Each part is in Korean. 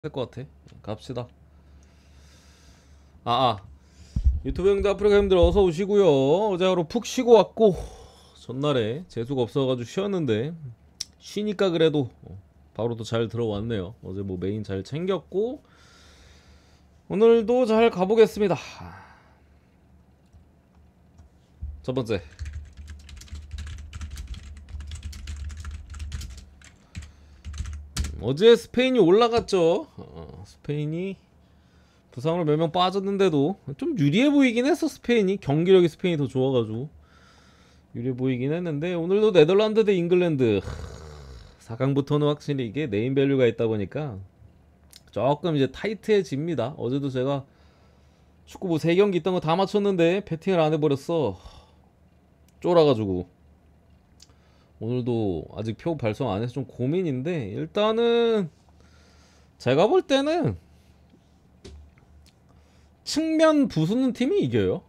될 것 같아. 갑시다. 유튜브 형들 앞으로 형들 어서 오시고요. 어제 하루 푹 쉬고 왔고 전날에 재수가 없어가지고 쉬었는데 쉬니까 그래도 바로 또 잘 들어왔네요. 어제 뭐 메인 잘 챙겼고 오늘도 잘 가보겠습니다. 첫 번째 어제 스페인이 올라갔죠. 스페인이 부상으로 몇 명 빠졌는데도 좀 유리해 보이긴 했어. 스페인이 경기력이 스페인이 더 좋아가지고 유리해 보이긴 했는데 오늘도 네덜란드 대 잉글랜드 4강부터는 확실히 이게 네임밸류가 있다 보니까 조금 이제 타이트해집니다. 어제도 제가 축구 뭐 3경기 있던 거 다 맞췄는데 배팅을 안 해버렸어. 쫄아가지고 오늘도 아직 표 발송 안 해서 좀 고민인데 일단은 제가 볼 때는 측면 부수는 팀이 이겨요.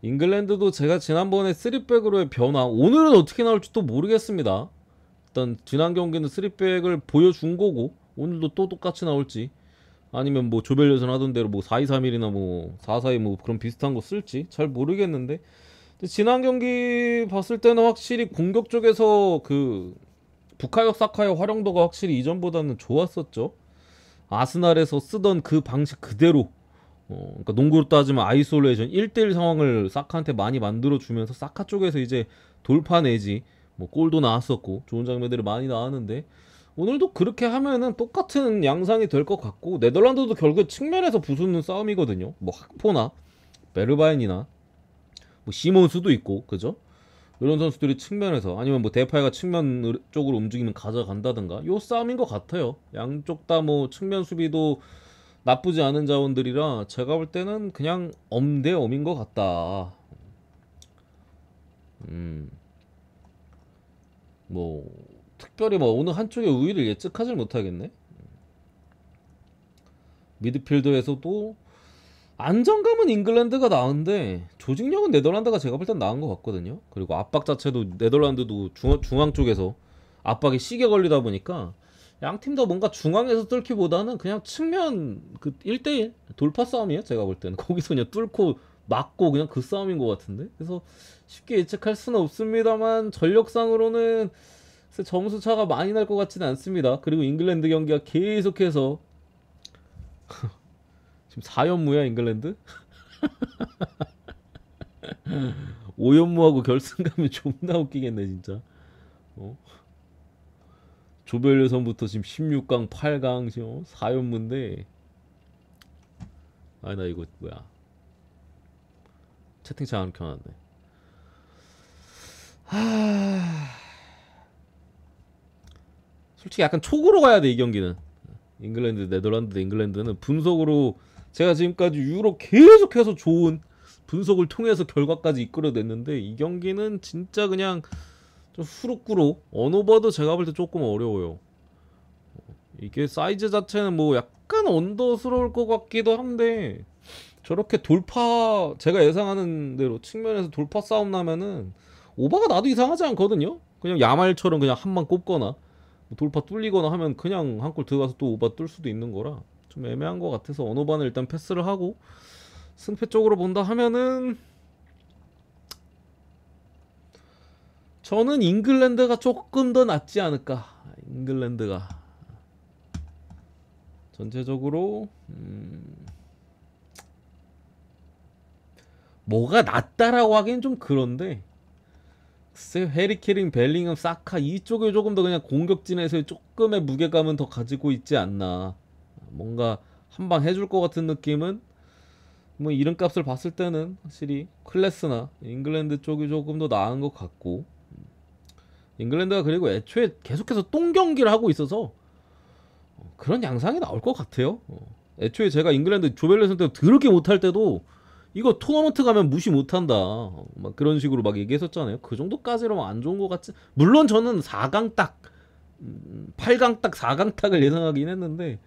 잉글랜드도 제가 지난번에 3백으로의 변화 오늘은 어떻게 나올지 또 모르겠습니다. 일단 지난 경기는 3백을 보여준 거고 오늘도 또 똑같이 나올지 아니면 뭐 조별 예선 하던 대로 뭐 4-2-3-1이나 뭐 4-4-2 뭐 그런 비슷한 거 쓸지 잘 모르겠는데 지난 경기 봤을 때는 확실히 공격 쪽에서 그 부카요 사카의 활용도가 확실히 이전보다는 좋았었죠. 아스날에서 쓰던 그 방식 그대로 그러니까 농구로 따지면 아이솔레이션 1대1 상황을 사카한테 많이 만들어주면서 사카 쪽에서 이제 돌파 내지 뭐 골도 나왔었고 좋은 장면들이 많이 나왔는데 오늘도 그렇게 하면은 똑같은 양상이 될 것 같고 네덜란드도 결국 측면에서 부수는 싸움이거든요. 뭐 학포나 베르바인이나 뭐 시몬스도 있고 그죠? 이런 선수들이 측면에서 아니면 뭐 데파이가 측면 쪽으로 움직이면 가져간다든가 요 싸움인 것 같아요. 양쪽 다 뭐 측면 수비도 나쁘지 않은 자원들이라 제가 볼 때는 그냥 엄대 엄인 것 같다. 음, 뭐 특별히 뭐 어느 한쪽의 우위를 예측하지 못하겠네. 미드필더에서도 안정감은 잉글랜드가 나은데 조직력은 네덜란드가 제가 볼 땐 나은 것 같거든요. 그리고 압박 자체도 네덜란드도 중앙 쪽에서 압박이 시게 걸리다 보니까 양 팀 다 뭔가 중앙에서 뚫기보다는 그냥 측면 그 1대1 돌파 싸움이에요. 제가 볼 때는 거기서 그냥 뚫고 막고 그냥 그 싸움인 것 같은데 그래서 쉽게 예측할 수는 없습니다만 전력상으로는 점수 차가 많이 날 것 같지는 않습니다. 그리고 잉글랜드 경기가 계속해서 지금 4연무야 잉글랜드? 5연무하고 결승 가면 존나 웃기겠네 진짜. 어? 조별 예선부터 지금 16강, 8강 지금 4연무인데 아니 나 이거 뭐야 채팅창 안 켜놨네. 하... 솔직히 약간 촉으로 가야 돼 이 경기는. 잉글랜드, 네덜란드, 잉글랜드는 분석으로 제가 지금까지 유로 계속해서 좋은 분석을 통해서 결과까지 이끌어냈는데 이 경기는 진짜 그냥 좀 후루꾸로 언오버도 제가 볼 때 조금 어려워요. 이게 사이즈 자체는 뭐 약간 언더스러울 것 같기도 한데 저렇게 돌파 제가 예상하는 대로 측면에서 돌파 싸움 나면은 오바가 나도 이상하지 않거든요. 그냥 야말처럼 그냥 한 방 꼽거나 돌파 뚫리거나 하면 그냥 한 골 들어가서 또 오바 뚫을 수도 있는 거라 좀 애매한 것 같아서 언어반을 일단 패스를 하고 승패 쪽으로 본다 하면은 저는 잉글랜드가 조금 더 낫지 않을까. 잉글랜드가 전체적으로 뭐가 낫다라고 하기엔 좀 그런데 글쎄 해리케링, 벨링엄, 사카 이쪽에 조금 더 그냥 공격진에서의 조금의 무게감은 더 가지고 있지 않나. 뭔가 한 방 해줄 것 같은 느낌은 뭐 이름값을 봤을 때는 확실히 클래스나 잉글랜드 쪽이 조금 더 나은 것 같고 잉글랜드가 그리고 애초에 계속해서 똥 경기를 하고 있어서 그런 양상이 나올 것 같아요. 애초에 제가 잉글랜드 조별예선 때 더럽게 못할 때도 이거 토너먼트 가면 무시 못한다. 막 그런 식으로 막 얘기했었잖아요. 그 정도까지로는 안 좋은 것 같지. 물론 저는 4강 딱, 8강 딱, 4강 딱을 예상하긴 했는데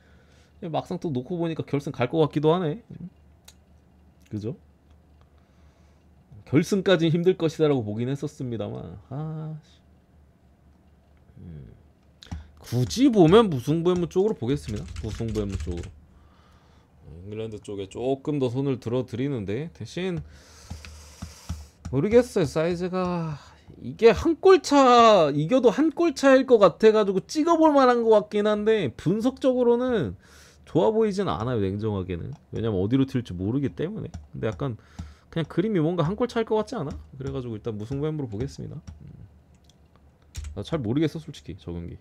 막상 또 놓고 보니까 결승 갈 것 같기도 하네. 그죠? 결승까지 힘들 것이다라고 보긴 했었습니다만 굳이 보면 무승부의 쪽으로 보겠습니다. 무승부의 쪽으로. 잉글랜드 쪽에 조금 더 손을 들어 드리는데 대신 모르겠어요. 사이즈가 이게 한 골차 이겨도 한 골차일 것 같아가지고 찍어볼 만한 것 같긴 한데 분석적으로는 좋아 보이진 않아요. 냉정하게는. 왜냐면 어디로 튈지 모르기 때문에. 근데 약간 그냥 그림이 뭔가 한 골 차일 것 같지 않아? 그래가지고 일단 무승부로 보겠습니다. 나 잘 모르겠어 솔직히 저 경기.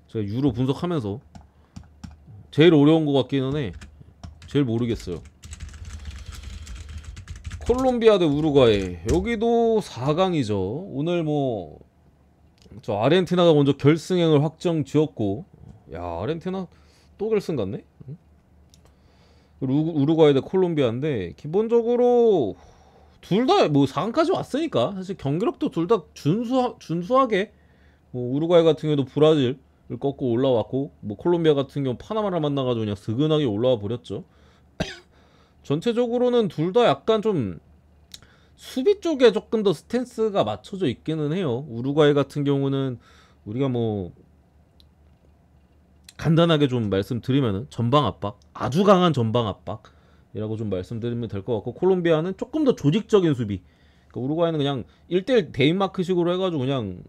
제가 유로 분석하면서 제일 어려운 것 같기는 해. 제일 모르겠어요. 콜롬비아 대 우루과이 여기도 4강이죠. 오늘 뭐 저 아르헨티나가 먼저 결승행을 확정 지었고, 야 아르헨티나 또 결승 갔네. 우루과이 대 콜롬비아인데 기본적으로 둘 다 뭐 4강까지 왔으니까 사실 경기력도 둘 다 준수하게 뭐 우루과이 같은 경우도 브라질을 꺾고 올라왔고 뭐 콜롬비아 같은 경우 파나마를 만나가지고 그냥 스근하게 올라와 버렸죠. 전체적으로는 둘 다 약간 좀 수비 쪽에 조금 더 스탠스가 맞춰져 있기는 해요. 우루과이 같은 경우는 우리가 뭐 간단하게 좀 말씀드리면은 전방 압박, 아주 강한 전방 압박이라고 좀 말씀드리면 될 것 같고, 콜롬비아는 조금 더 조직적인 수비. 그러니까 우루과이는 그냥 1대1 대인마크식으로 해가지고 그냥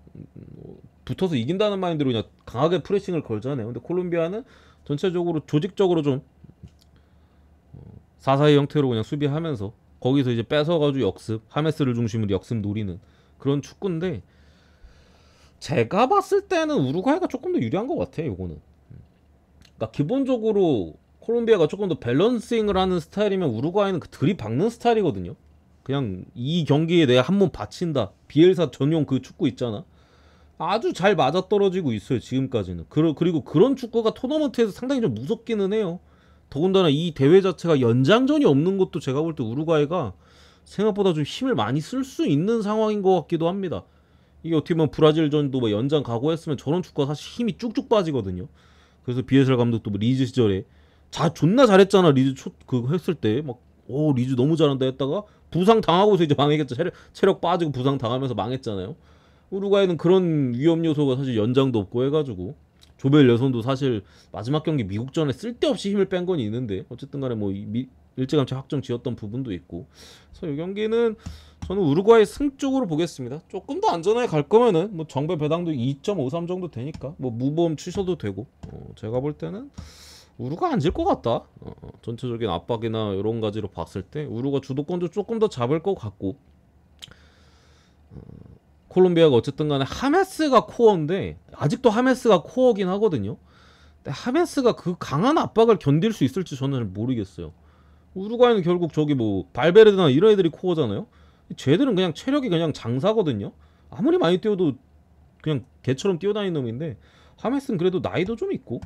붙어서 이긴다는 마인드로 그냥 강하게 프레싱을 걸잖아요. 근데 콜롬비아는 전체적으로 조직적으로 좀 4-4-2 형태로 그냥 수비하면서 거기서 이제 뺏어가지고 역습, 하메스를 중심으로 역습 노리는 그런 축구인데, 제가 봤을 때는 우루과이가 조금 더 유리한 것 같아요. 요거는. 그러니까 기본적으로 콜롬비아가 조금 더 밸런싱을 하는 스타일이면 우루과이는 그 들이박는 스타일이거든요. 그냥 이 경기에 내가 한 번 바친다. 비엘사 전용 그 축구 있잖아. 아주 잘 맞아떨어지고 있어요. 지금까지는. 그리고 그런 축구가 토너먼트에서 상당히 좀 무섭기는 해요. 더군다나 이 대회 자체가 연장전이 없는 것도 제가 볼 때 우루과이가 생각보다 좀 힘을 많이 쓸 수 있는 상황인 것 같기도 합니다. 이게 어떻게 보면 브라질전도 뭐 연장 각오했으면 저런 축구가 사실 힘이 쭉쭉 빠지거든요. 그래서 비에슬 감독도 뭐 리즈 시절에 존나 잘했잖아. 리즈 그거 했을 때 막 리즈 너무 잘한다 했다가 부상 당하고서 이제 망했겠죠. 체력 빠지고 부상 당하면서 망했잖아요. 우루과이는 그런 위험 요소가 사실 연장도 없고 해가지고 조별 예선도 사실 마지막 경기 미국전에 쓸데없이 힘을 뺀 건 있는데 어쨌든 간에 뭐 일찌감치 확정 지었던 부분도 있고, 그래서 이 경기는 저는 우루과이 승 쪽으로 보겠습니다. 조금 더 안전하게 갈 거면은 뭐 정배 배당도 2.53 정도 되니까 뭐 무보험 취소도 되고, 제가 볼 때는 우루가 안 질 것 같다. 전체적인 압박이나 이런 가지로 봤을 때 우루가 주도권도 조금 더 잡을 것 같고, 콜롬비아가 어쨌든 간에 하메스가 코어인데 아직도 하메스가 코어긴 하거든요. 근데 하메스가 그 강한 압박을 견딜 수 있을지 저는 잘 모르겠어요. 우루과이는 결국 저기 뭐 발베르데나 이런 애들이 코어잖아요. 쟤들은 그냥 체력이 그냥 장사거든요. 아무리 많이 뛰어도 그냥 개처럼 뛰어다니는 놈인데, 하메스는 그래도 나이도 좀 있고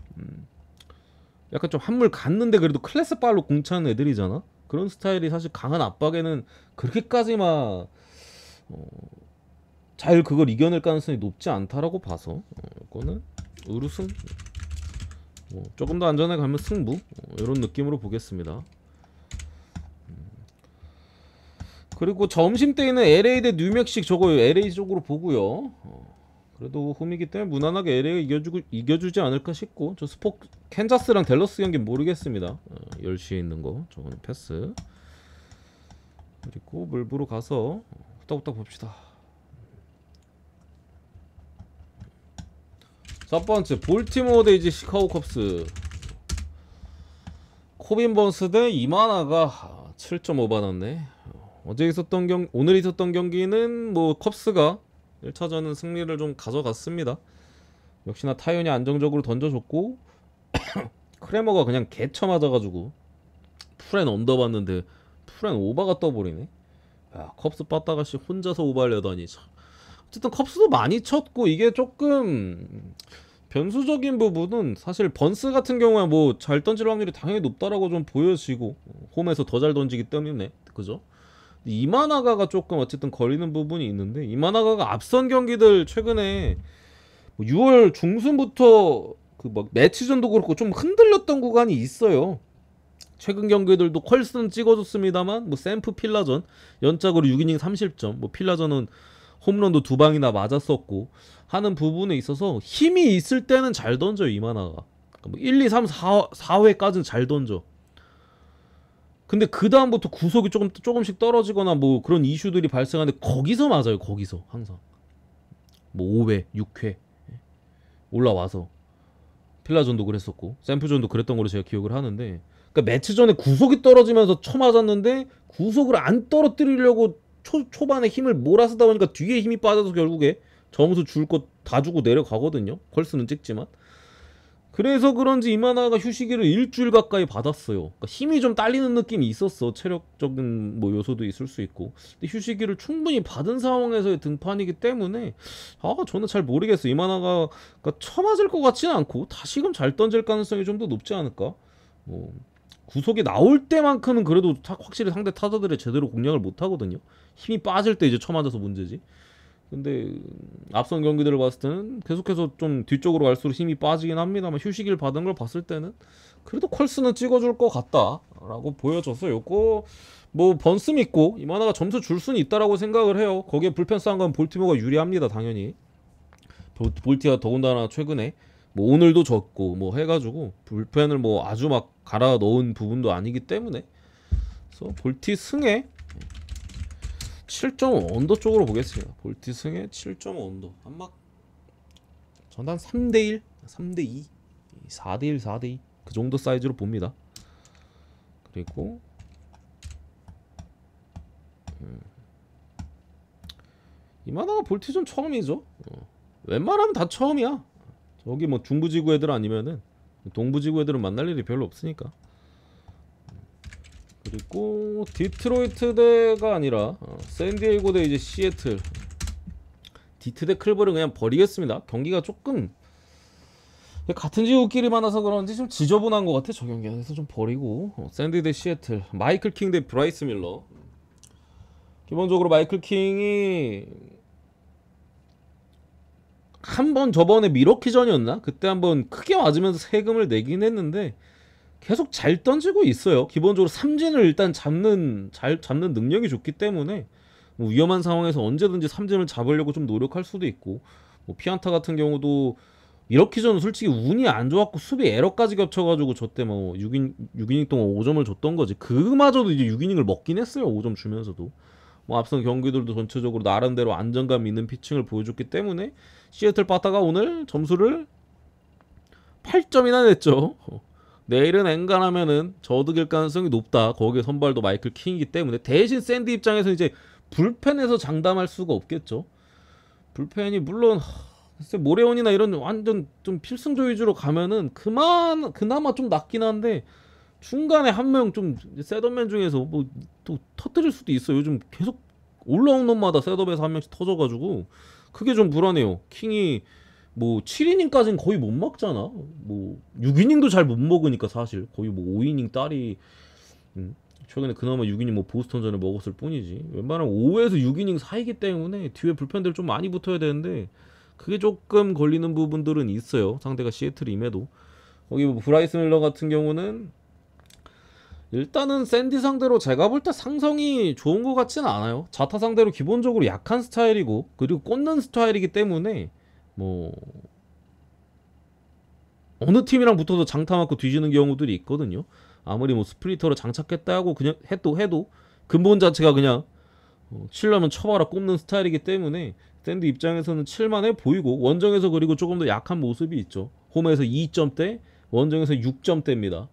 약간 좀 한물 갔는데 그래도 클래스 빨로 공차는 애들이잖아. 그런 스타일이 사실 강한 압박에는 그렇게까지만 잘 그걸 이겨낼 가능성이 높지 않다라고 봐서 이거는 우루승, 조금 더 안전하게 가면 승부, 이런 느낌으로 보겠습니다. 그리고 점심때에는 LA 대 뉴멕식, 저거 LA 쪽으로 보고요. 그래도 홈이기 때문에 무난하게 LA가 이겨주지 않을까 싶고, 저 캔자스랑 댈러스 경기 모르겠습니다. 10시에 있는 거 저거는 패스. 그리고 물부로 가서 후딱후딱 봅시다. 첫 번째 볼티모어 대 이제 시카고 컵스. 코빈 번스 대 이마나가 7.5 받았네. 오늘 있었던 경기는 뭐 컵스가 1차전은 승리를 좀 가져갔습니다. 역시나 타이언이 안정적으로 던져줬고 크레머가 그냥 개쳐 맞아가지고 풀엔 언더봤는데 풀엔 오바가 떠버리네. 야, 컵스 빠따가씨 혼자서 오바하려다니. 어쨌든 컵스도 많이 쳤고, 이게 조금 변수적인 부분은 사실 번스 같은 경우에 뭐 잘 던질 확률이 당연히 높다라고 좀 보여지고, 홈에서 더 잘 던지기 때문에 그죠? 이마나가가 조금 어쨌든 걸리는 부분이 있는데, 이마나가가 앞선 경기들 최근에 6월 중순부터 그 막 매치전도 그렇고 좀 흔들렸던 구간이 있어요. 최근 경기들도 컬스는 찍어줬습니다만 뭐 샘프 필라전 연짝으로 6이닝 30점, 뭐 필라전은 홈런도 2방이나 맞았었고 하는 부분에 있어서 힘이 있을 때는 잘 던져요 이만하가. 뭐 1, 2, 3, 4회까지는 잘 던져. 근데 그 다음부터 구속이 조금씩 떨어지거나 뭐 그런 이슈들이 발생하는데 거기서 맞아요. 거기서 항상 뭐 5회, 6회 올라와서 필라전도 그랬었고 샘프전도 그랬던 걸로 제가 기억을 하는데, 그러니까 매치 전에 구속이 떨어지면서 쳐맞았는데 구속을 안 떨어뜨리려고 초반에 힘을 몰아쓰다 보니까 뒤에 힘이 빠져서 결국에 점수 줄 거 다 주고 내려가거든요. 컬스는 찍지만. 그래서 그런지 이만하가 휴식기를 일주일 가까이 받았어요. 그러니까 힘이 좀 딸리는 느낌이 있었어. 체력적인 뭐 요소도 있을 수 있고. 근데 휴식기를 충분히 받은 상황에서의 등판이기 때문에 저는 잘 모르겠어요. 이만하가 그러니까 쳐맞을 것 같지는 않고 다시금 잘 던질 가능성이 좀 더 높지 않을까. 뭐 구속이 나올 때만큼은 그래도 확실히 상대 타자들이 제대로 공략을 못 하거든요. 힘이 빠질 때 이제 쳐맞아서 문제지. 근데 앞선 경기들을 봤을 때는 계속해서 좀 뒤쪽으로 갈수록 힘이 빠지긴 합니다만 휴식을 받은 걸 봤을 때는 그래도 컬스는 찍어줄 것 같다라고 보여져서 요거 뭐 번스 믿고 이만하가 점수 줄 수는 있다라고 생각을 해요. 거기에 불펜 싸운 건 볼티모어가 유리합니다. 당연히 볼티가 더군다나 최근에 뭐 오늘도 졌고 뭐 해가지고 불펜을 뭐 아주 막 갈아 넣은 부분도 아니기 때문에 그래서 볼티 승에 7.5 언더 쪽으로 보겠습니다. 볼티 승에 7.5 언더. 한막 전단 3대1, 3대2, 4대1, 4대2 그 정도 사이즈로 봅니다. 그리고 이만하가 볼티전 처음이죠. 웬만하면 다 처음이야. 저기 뭐 중부지구 애들 아니면은 동부지구 애들은 만날 일이 별로 없으니까. 그리고 디트로이트 대가 아니라 샌디에이고 대 이제 시애틀. 디트 대 클버를 그냥 버리겠습니다. 경기가 조금 같은 지구끼리 만나서 그런지 좀 지저분한 것 같아. 저 경기 안에서 좀 버리고 샌디 대 시애틀. 마이클 킹 대 브라이스 밀러. 기본적으로 마이클 킹이 한번 저번에 미러키전이었나? 그때 한번 크게 맞으면서 세금을 내긴 했는데 계속 잘 던지고 있어요. 기본적으로 삼진을 일단 잘 잡는 능력이 좋기 때문에 뭐 위험한 상황에서 언제든지 삼진을 잡으려고 좀 노력할 수도 있고, 뭐 피안타 같은 경우도 미러키전은 솔직히 운이 안 좋았고 수비 에러까지 겹쳐가지고 저때 뭐 6이닝 동안 5점을 줬던 거지. 그마저도 이제 6이닝을 먹긴 했어요. 5점 주면서도. 뭐 앞선 경기들도 전체적으로 나름대로 안정감 있는 피칭을 보여줬기 때문에 시애틀 바타가 오늘 점수를 8점이나 냈죠. 내일은 엔간하면은 저득일 가능성이 높다. 거기에 선발도 마이클 킹이기 때문에. 대신 샌디 입장에서 이제 불펜에서 장담할 수가 없겠죠. 불펜이 물론 글쎄 모레온이나 이런 완전 좀 필승조 위주로 가면은 그나마 좀 낫긴 한데 중간에 한 명 좀 셋업맨 중에서 뭐 또 터뜨릴 수도 있어. 요즘 계속 올라온 놈마다 셋업에서 한 명씩 터져가지고 그게 좀 불안해요. 킹이 뭐 7이닝까지는 거의 못 먹잖아. 뭐 6이닝도 잘 못 먹으니까 사실 거의 뭐 5이닝 딸이 최근에 그나마 6이닝 뭐 보스턴전에 먹었을 뿐이지. 웬만하면 5에서 6이닝 사이기 때문에 뒤에 불펜들 좀 많이 붙어야 되는데 그게 조금 걸리는 부분들은 있어요. 상대가 시애틀임에도. 거기 뭐 브라이스 밀러 같은 경우는 일단은 샌디 상대로 제가 볼 때 상성이 좋은 것 같지는 않아요. 자타 상대로 기본적으로 약한 스타일이고 그리고 꽂는 스타일이기 때문에 뭐 어느 팀이랑 붙어도 장타 맞고 뒤지는 경우들이 있거든요. 아무리 뭐 스프리터로 장착했다 하고 그냥 해도 근본 자체가 그냥 치려면 쳐봐라 꼽는 스타일이기 때문에 샌디 입장에서는 칠만해 보이고 원정에서 그리고 조금 더 약한 모습이 있죠. 홈에서 2점대, 원정에서 6점대입니다.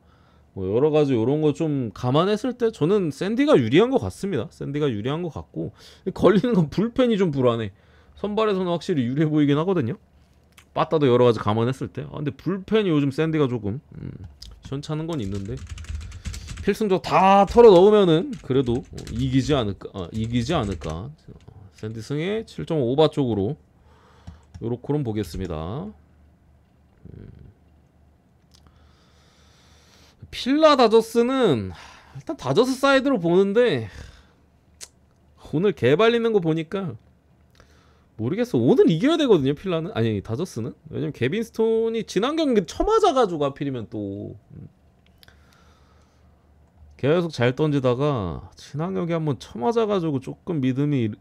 뭐 여러 가지 이런 거 좀 감안했을 때 저는 샌디가 유리한 것 같습니다. 샌디가 유리한 것 같고 걸리는 건 불펜이 좀 불안해. 선발에서는 확실히 유리해 보이긴 하거든요. 빠따도 여러 가지 감안했을 때. 근데 불펜이 요즘 샌디가 조금 시원찮은 건 있는데 필승조 다 털어 넣으면은 그래도 이기지 않을까. 샌디 승의 7.5바 쪽으로 요렇게는 보겠습니다. 필라 다저스는 일단 다저스 사이드로 보는데 오늘 개발리는 거 보니까 모르겠어. 오늘 이겨야 되거든요. 필라는 아니 다저스는. 왜냐면 개빈 스톤이 지난 경기 쳐맞아가지고 하필이면 또 계속 잘 던지다가 친환경이 한번 쳐맞아가지고 조금 믿음을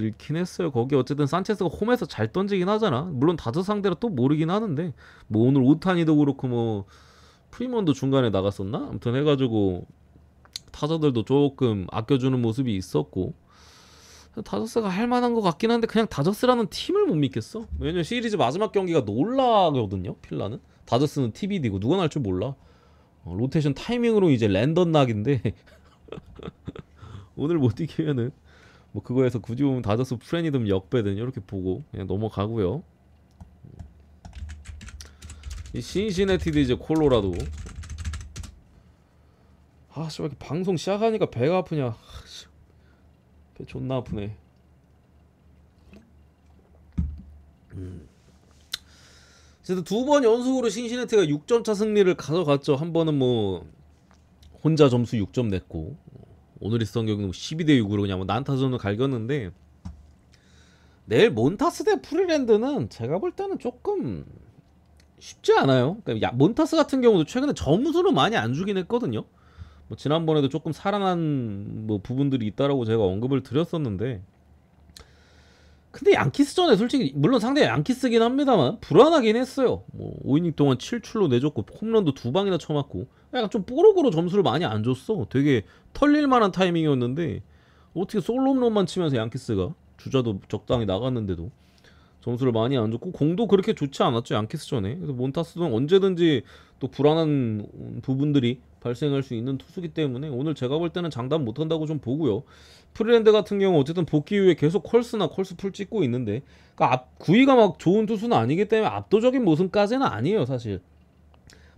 잃긴 했어요. 거기 어쨌든 산체스가 홈에서 잘 던지긴 하잖아. 물론 다저 상대로 또 모르긴 하는데 뭐 오늘 오타니도 그렇고 뭐 프리먼도 중간에 나갔었나? 아무튼 해가지고 타자들도 조금 아껴주는 모습이 있었고 다저스가 할만한 것 같긴 한데 그냥 다저스라는 팀을 못 믿겠어. 왜냐면 시리즈 마지막 경기가 놀라거든요. 필라는 다저스는 TBD고 누가 날 줄 몰라. 로테이션 타이밍으로 이제 랜덤 낙인데 오늘 못 이기면은 뭐 그거에서 굳이 보면 다저스 프레니든 역배든 이렇게 보고 그냥 넘어가고요. 이 신시내티드 이제 콜로라도. 아씨 왜 이렇게 방송 시작하니까 배가 아프냐. 배 존나 아프네. 어쨌든 두 번 연속으로 신시내티가 6점차 승리를 가져갔죠. 한 번은 뭐 혼자 점수 6점 냈고 오늘 있었던 경기는 12대6으로 그냥 뭐 난타전을 갈겼는데 내일 몬타스 대 프리랜드는 제가 볼 때는 조금 쉽지 않아요. 그러니까 몬타스 같은 경우도 최근에 점수를 많이 안 주긴 했거든요. 뭐 지난번에도 조금 살아난 뭐 부분들이 있다라고 제가 언급을 드렸었는데 근데 양키스전에 솔직히 물론 상대 양키스긴 합니다만 불안하긴 했어요. 뭐 5이닝 동안 7출로 내줬고 홈런도 2방이나 쳐맞고 약간 좀 뽀록으로 점수를 많이 안 줬어. 되게 털릴 만한 타이밍이었는데 어떻게 솔로 홈런만 치면서 양키스가 주자도 적당히 나갔는데도 점수를 많이 안 줬고 공도 그렇게 좋지 않았죠 양키스전에. 그래서 몬타스는 언제든지 또 불안한 부분들이 발생할 수 있는 투수기 때문에 오늘 제가 볼 때는 장담 못한다고 좀 보고요. 프리랜드 같은 경우 어쨌든 복귀 이후에 계속 컬스나 컬스풀 찍고 있는데 그러니까 구위가 막 좋은 투수는 아니기 때문에 압도적인 모습까지는 아니에요 사실.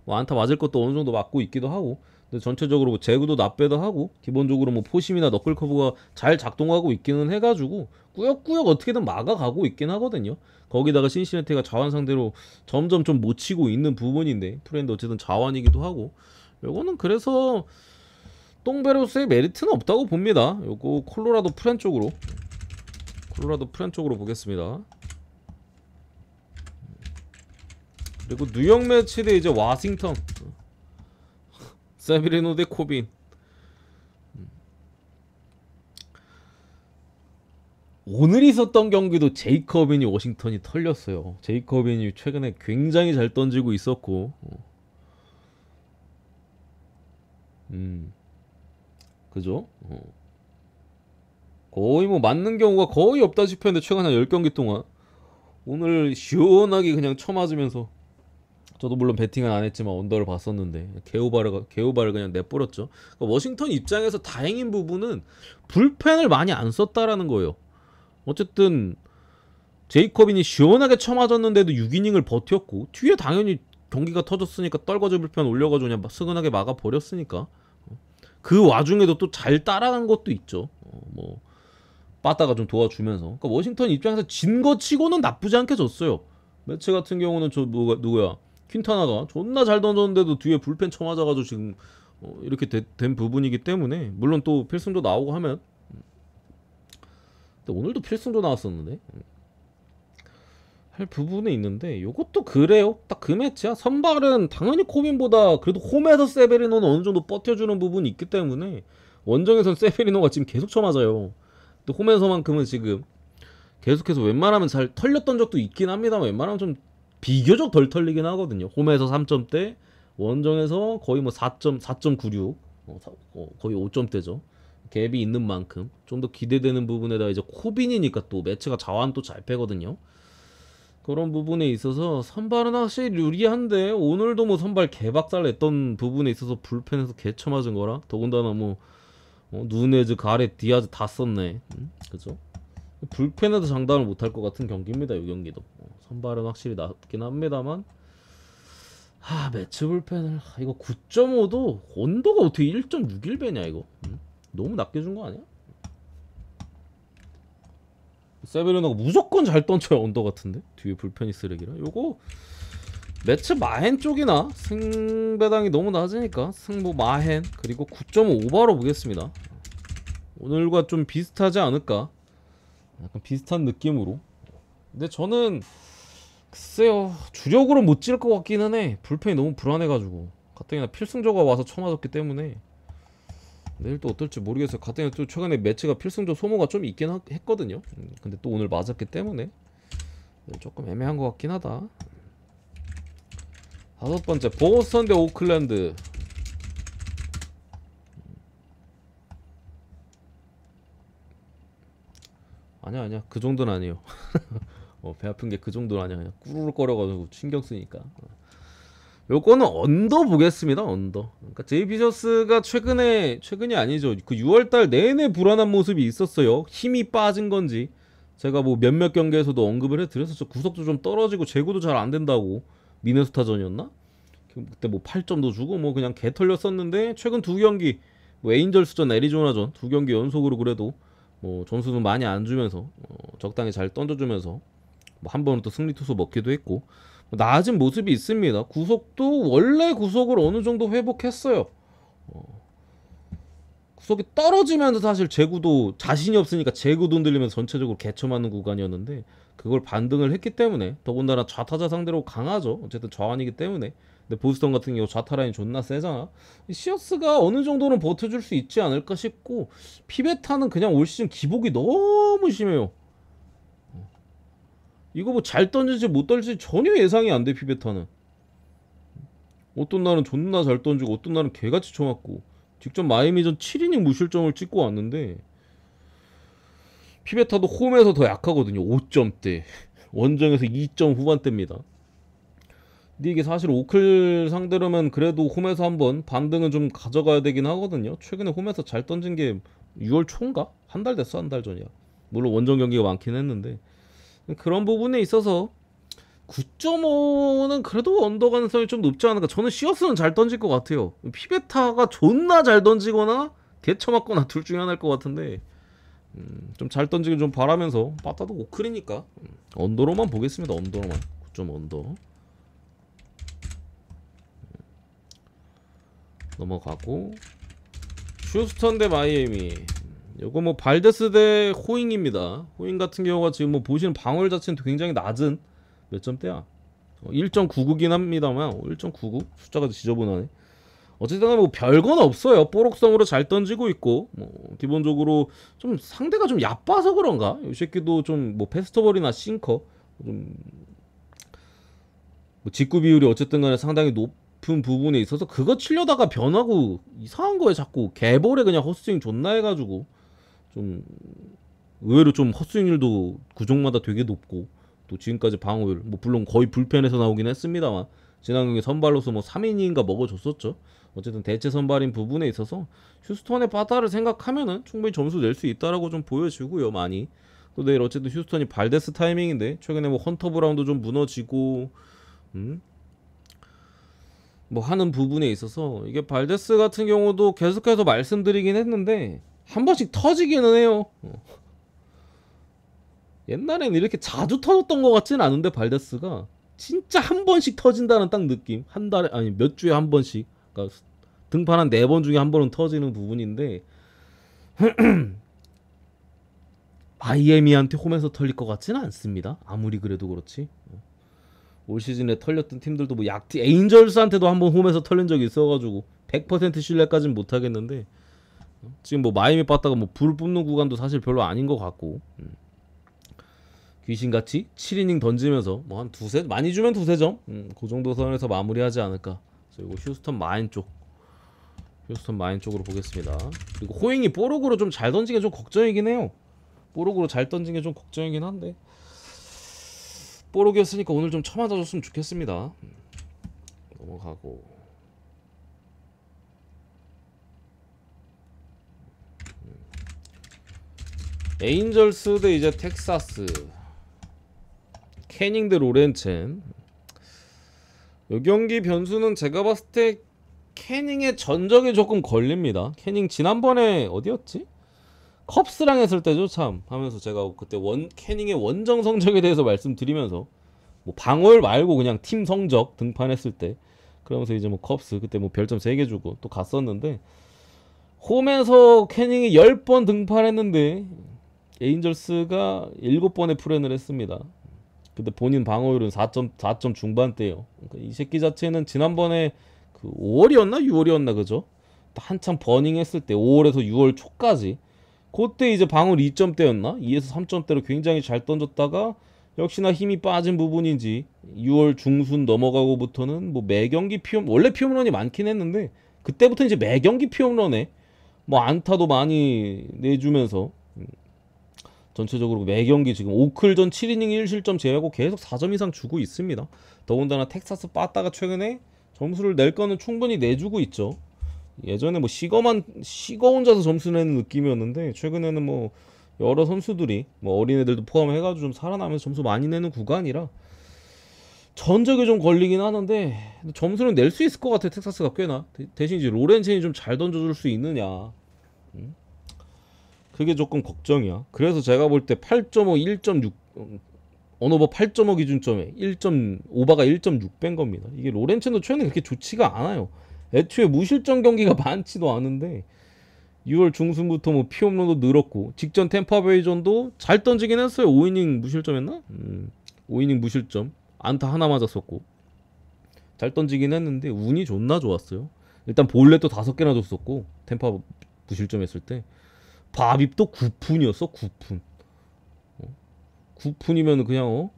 뭐 안타 맞을 것도 어느 정도 맞고 있기도 하고 근데 전체적으로 뭐 제구도 나빼도 하고 기본적으로 뭐 포심이나 너클 커브가 잘 작동하고 있기는 해가지고 꾸역꾸역 어떻게든 막아가고 있긴 하거든요. 거기다가 신시내티가 자완 상대로 점점 좀 못 치고 있는 부분인데 프렌드 어쨌든 자완이기도 하고 요거는 그래서 똥베로스의 메리트는 없다고 봅니다. 요거 콜로라도 프렌 쪽으로 보겠습니다. 그리고 뉴욕 매치 대 이제 와싱턴 세비리노 대 코빈. 오늘 있었던 경기도 제이커빈이 워싱턴이 털렸어요. 제이커빈이 최근에 굉장히 잘 던지고 있었고 그죠? 거의 뭐 맞는 경우가 거의 없다시피 했는데 최근 한 10경기 동안 오늘 시원하게 그냥 쳐맞으면서 저도 물론 배팅은 안 했지만 언더를 봤었는데 개오바를 그냥 내버렸죠. 그러니까 워싱턴 입장에서 다행인 부분은 불펜을 많이 안 썼다라는 거예요. 어쨌든 제이커빈이 시원하게 쳐맞았는데도 6이닝을 버텼고 뒤에 당연히 경기가 터졌으니까 떨궈져 불펜 올려가지고 그냥 스근하게 막아버렸으니까 그 와중에도 또 잘 따라간 것도 있죠. 뭐 빠따가 좀 도와주면서 그러니까 워싱턴 입장에서 진 거 치고는 나쁘지 않게 졌어요. 매치 같은 경우는 저 누구야 퀸타나가 존나 잘 던졌는데도 뒤에 불펜 쳐맞아가지고 지금 이렇게 된 부분이기 때문에 물론 또 필승조 나오고 하면 근데 오늘도 필승조 나왔었는데 할 부분이 있는데 요것도 그래요. 딱 그 매치야. 선발은 당연히 코빈보다 그래도 홈에서 세베리노는 어느 정도 버텨주는 부분이 있기 때문에 원정에선 세베리노가 지금 계속 쳐맞아요. 또 홈에서만큼은 지금 계속해서 웬만하면 잘 털렸던 적도 있긴 합니다만 웬만하면 좀 비교적 덜 털리긴 하거든요. 홈에서 3점대, 원정에서 거의 뭐 4.96, 거의 5점대죠. 갭이 있는 만큼 좀 더 기대되는 부분에다 이제 코빈이니까 또 매치가 자완 또 잘 패거든요. 그런 부분에 있어서 선발은 확실히 유리한데 오늘도 뭐 선발 개박살 냈던 부분에 있어서 불펜에서 개쳐 맞은 거라 더군다나 뭐 누네즈, 가렛, 디아즈 다 썼네. 그죠? 불펜에도 장담을 못할 것 같은 경기입니다. 이 경기도 선발은 확실히 낫긴 합니다만 매치 불펜을 이거 9.5도 온도가 어떻게 1.61배냐 이거 너무 낮게 준 거 아니야? 세베르나가 무조건 잘 던져요. 언더 같은데 뒤에 불펜이 쓰레기라. 요거 매치 마헨 쪽이나 승배당이 너무 낮으니까 승부 마헨 그리고 9.5바로 보겠습니다. 오늘과 좀 비슷하지 않을까, 약간 비슷한 느낌으로. 근데 저는 글쎄요 주력으로 못 찔 것 같기는 해. 불펜이 너무 불안해가지고 가뜩이나 필승조가 와서 쳐맞았기 때문에 내일 또 어떨지 모르겠어요. 같은 또 최근에 매치가 필승조 소모가 좀 있긴 했거든요. 근데 또 오늘 맞았기 때문에 조금 애매한 것 같긴 하다. 다섯 번째 보스턴 대 오클랜드. 아니야 그 정도는 아니에요. 배 아픈 게 그 정도는 아니야. 그냥 꾸르륵 거려가지고 신경 쓰니까. 요거는 언더 보겠습니다. 언더. 그러니까 제이 비셔스가 최근이 아니죠. 그 6월달 내내 불안한 모습이 있었어요. 힘이 빠진 건지. 제가 뭐 몇몇 경기에서도 언급을 해드렸었죠. 구속도 좀 떨어지고 제구도 잘 안 된다고. 미네소타전이었나? 그때 뭐 8점도 주고 뭐 그냥 개 털렸었는데 최근 두 경기 뭐 에인절스전, 애리조나전 두 경기 연속으로 그래도 뭐 점수는 많이 안 주면서 적당히 잘 던져주면서 뭐 한 번은 또 승리 투수 먹기도 했고 나아진 모습이 있습니다. 구속도 원래 구속을 어느 정도 회복했어요. 구속이 떨어지면서 사실 제구도 자신이 없으니까 제구도 흔들리면서 전체적으로 개처맞는 구간이었는데 그걸 반등을 했기 때문에 더군다나 좌타자 상대로 강하죠. 어쨌든 좌완이기 때문에. 근데 보스턴 같은 경우 좌타 라인이 존나 세잖아. 시어스가 어느 정도는 버텨줄 수 있지 않을까 싶고 피베타는 그냥 올 시즌 기복이 너무 심해요. 이거 뭐 잘 던질지 못 던질지 전혀 예상이 안 돼. 피베타는 어떤 날은 존나 잘 던지고 어떤 날은 개같이 쳐맞고 직접 마이애미전 7이닝 무실점을 찍고 왔는데 피베타도 홈에서 더 약하거든요. 5점대 원정에서 2점 후반대입니다. 근데 이게 사실 오클 상대로면 그래도 홈에서 한번 반등은 좀 가져가야 되긴 하거든요. 최근에 홈에서 잘 던진 게 6월 초인가? 한 달 됐어. 한 달 전이야. 물론 원정 경기가 많긴 했는데 그런 부분에 있어서 9.5는 그래도 언더 가능성이 좀 높지 않을까. 저는 시어스는 잘 던질 것 같아요. 피베타가 존나 잘 던지거나 개쳐맞거나 둘 중에 하나일 것 같은데 좀 잘 던지긴 좀 바라면서 빠따도 오클이니까 언더로만 보겠습니다. 언더로만 9.5 언더 넘어가고 휴스턴 대 마이애미. 요거 뭐 발데스 대 호잉입니다. 호잉 같은 경우가 지금 뭐 보시는 방어율 자체는 굉장히 낮은 몇 점대야? 1.99긴 합니다만 1.99 숫자가 지저분하네. 어쨌든 뭐 별건 없어요. 뽀록성으로 잘 던지고 있고 뭐 기본적으로 좀 상대가 좀 얕봐서 그런가? 이 새끼도 좀 뭐 패스트볼이나 싱커 좀 뭐 직구 비율이 어쨌든 간에 상당히 높은 부분에 있어서 그거 치려다가 변하고 이상한 거에 자꾸 개볼에 그냥 헛스윙 존나 해가지고 좀 의외로 좀 헛스윙률도 구종마다 되게 높고 또 지금까지 방어율 뭐 물론 거의 불펜에서 나오긴 했습니다만 지난 경기 선발로서 뭐 3이닝인가 먹어줬었죠. 어쨌든 대체 선발인 부분에 있어서 휴스턴의 바다를 생각하면은 충분히 점수 낼 수 있다라고 좀 보여지고요. 많이 또 내일 어쨌든 휴스턴이 발데스 타이밍인데 최근에 뭐 헌터 브라운도 좀 무너지고 뭐 하는 부분에 있어서 이게 발데스 같은 경우도 계속해서 말씀드리긴 했는데 한 번씩 터지기는 해요. 옛날에는 이렇게 자주 터졌던 것 같지는 않은데 발데스가 진짜 한 번씩 터진다는 딱 느낌. 한 달에 아니 몇 주에 한 번씩. 그러니까 등판 한 4번 중에 한 번은 터지는 부분인데 마이애미한테 홈에서 털릴 것 같지는 않습니다. 아무리 그래도 그렇지. 올 시즌에 털렸던 팀들도 뭐 약티 에인절스한테도 한번 홈에서 털린 적이 있어가지고 100% 신뢰까지는 못하겠는데 지금 뭐 마이애미 빠따가 뭐 불 뿜는 구간도 사실 별로 아닌 것 같고 귀신같이 7이닝 던지면서 뭐 한 두세 많이 주면 두세 점 그 정도 선에서 마무리하지 않을까. 그리고 휴스턴 마인 쪽으로 보겠습니다. 그리고 호잉이 뽀록으로 좀 잘 던지게 좀 걱정이긴 해요. 뽀록으로 잘 던진 게 좀 걱정이긴 한데 뽀록이었으니까 오늘 좀 쳐맞아줬으면 좋겠습니다. 넘어가고 에인절스 대 이제 텍사스 캐닝 대 로렌첸. 이 경기 변수는 제가 봤을 때 캐닝의 전적이 조금 걸립니다. 캐닝 지난번에 어디였지? 컵스랑 했을 때죠 참 하면서 제가 그때 캐닝의 원정 성적에 대해서 말씀드리면서 뭐 방어율 말고 그냥 팀 성적 등판했을 때 그러면서 이제 뭐 컵스 그때 뭐 별점 3개 주고 또 갔었는데 홈에서 캐닝이 10번 등판했는데 에인절스가 7번에 풀앤을 했습니다. 근데 본인 방어율은 4점 중반대예요. 그러니까 이 새끼 자체는 지난번에 그 5월이었나 6월이었나 그죠? 한창 버닝했을 때 5월에서 6월 초까지 그때 이제 방울 2점대였나? 2에서 3점대로 굉장히 잘 던졌다가 역시나 힘이 빠진 부분인지 6월 중순 넘어가고부터는 뭐 매경기 피홈 원래 피홈런이 많긴 했는데 그때부터 이제 매경기 피홈런에 뭐 안타도 많이 내주면서 전체적으로 매경기 지금 오클전 7이닝 1실점 제외하고 계속 4점 이상 주고 있습니다. 더군다나 텍사스 빠따가 최근에 점수를 낼 거는 충분히 내주고 있죠. 예전에 뭐 시거 혼자서 점수 내는 느낌이었는데 최근에는 뭐 여러 선수들이 뭐 어린애들도 포함해가지고 좀 살아나면서 점수 많이 내는 구간이라 전적이 좀 걸리긴 하는데 점수는 낼 수 있을 것 같아. 텍사스가 꽤나. 대신 이제 로렌첸이 좀 잘 던져줄 수 있느냐, 그게 조금 걱정이야. 그래서 제가 볼 때 8.5, 1.6 언오버 8.5 기준점에 1.오바가 1.6 뺀 겁니다. 이게 로렌첸도 최근에 그렇게 좋지가 않아요. 애초에 무실점 경기가 많지도 않은데 6월 중순부터 뭐 피홈런도 늘었고 직전 템파베이전도 잘 던지긴 했어요. 5이닝 무실점했나? 5이닝 무실점 안타 하나 맞았었고 잘 던지긴 했는데 운이 존나 좋았어요. 일단 볼넷도 5개나 줬었고 템파 무실점했을 때 바빕도 9푼이었어. 9푼 9푼이면 그냥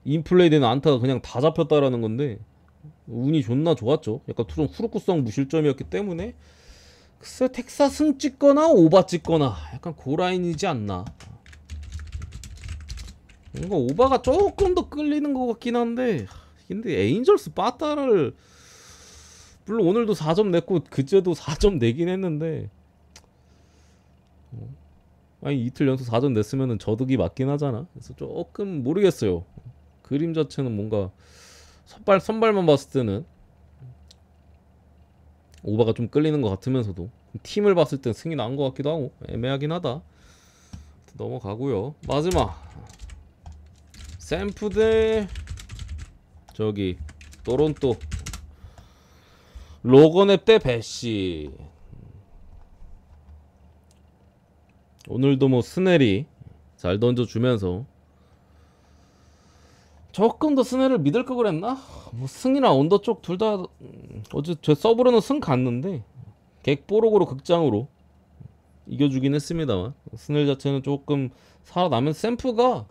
인플레이 된 안타가 그냥 다 잡혔다라는 건데 운이 존나 좋았죠. 약간 좀 후루쿠성 무실점이었기 때문에 글쎄 텍사스 찍거나 오바 찍거나 약간 고라인이지 않나. 뭔가 오바가 조금 더 끌리는 것 같긴 한데 근데 에인절스 빠따를 물론 오늘도 4점 냈고 그제도 4점 내긴 했는데 아니 이틀 연속 4점 냈으면은 저득이 맞긴 하잖아. 그래서 조금 모르겠어요. 그림 자체는 뭔가 선발만 봤을 때는 오바가 좀 끌리는 것 같으면서도 팀을 봤을 땐 승이 난 것 같기도 하고 애매하긴 하다. 넘어가고요. 마지막 샘프 대 저기 토론토 로건앱 대 배시. 오늘도 뭐 스넬이 잘 던져주면서 조금 더 스넬을 믿을 거 그랬나? 뭐 승이나 언더 쪽 둘 다 어제 제 서브로는 승 갔는데 객보록으로 극장으로 이겨주긴 했습니다만 스넬 자체는 조금 살아나면 샘프가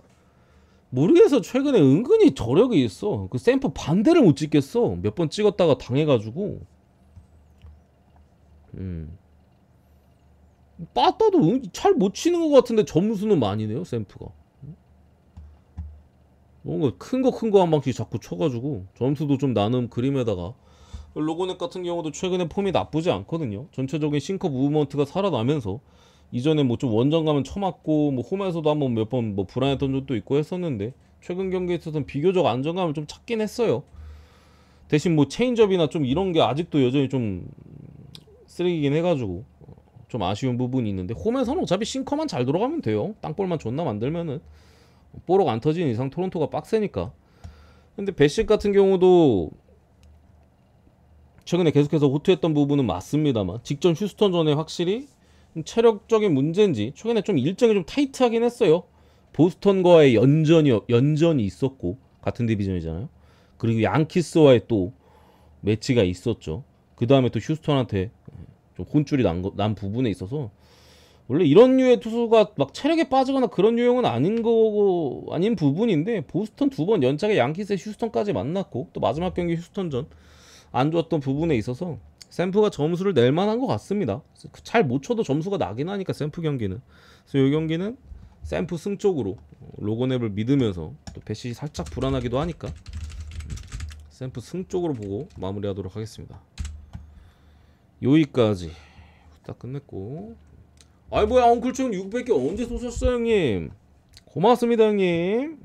모르겠어. 최근에 은근히 저력이 있어. 그 샘프 반대를 못 찍겠어. 몇 번 찍었다가 당해가지고 빠따도 잘 못 치는 것 같은데 점수는 많이 내요. 샘프가 뭔가 큰 거 한 방씩 자꾸 쳐가지고 점수도 좀 나는 그림에다가 로고넷 같은 경우도 최근에 폼이 나쁘지 않거든요. 전체적인 싱커 무브먼트가 살아나면서 이전에 뭐 좀 원정 가면 쳐맞고 뭐 홈에서도 한번 몇 번 뭐 불안했던 적도 있고 했었는데 최근 경기에 있어서는 비교적 안정감을 좀 찾긴 했어요. 대신 뭐 체인지업이나 좀 이런 게 아직도 여전히 좀 쓰레기긴 해가지고 좀 아쉬운 부분이 있는데 홈에서는 어차피 싱커만 잘 들어가면 돼요. 땅볼만 존나 만들면은 뽀록 안 터지는 이상 토론토가 빡세니까. 근데 배식 같은 경우도 최근에 계속해서 호투했던 부분은 맞습니다만 직전 휴스턴전에 확실히 체력적인 문제인지 최근에 좀 일정이 좀 타이트하긴 했어요. 보스턴과의 연전이 있었고 같은 디비전이잖아요. 그리고 양키스와의 또 매치가 있었죠. 그 다음에 또 휴스턴한테 좀 혼줄이 난 부분에 있어서 원래 이런 류의 투수가 막 체력에 빠지거나 그런 유형은 아닌 부분인데 보스턴 2번 연착에 양키스의 휴스턴까지 만났고 또 마지막 경기 휴스턴전 안 좋았던 부분에 있어서 샘프가 점수를 낼 만한 것 같습니다. 잘 못 쳐도 점수가 나긴 하니까 샘프 경기는. 그래서 이 경기는 샘프 승 쪽으로 로건앱을 믿으면서 또 배시 살짝 불안하기도 하니까 샘프 승 쪽으로 보고 마무리하도록 하겠습니다. 여기까지 딱 끝냈고 아이 뭐야 엉클 총 600개 언제 쏘셨어요 형님? 고맙습니다 형님.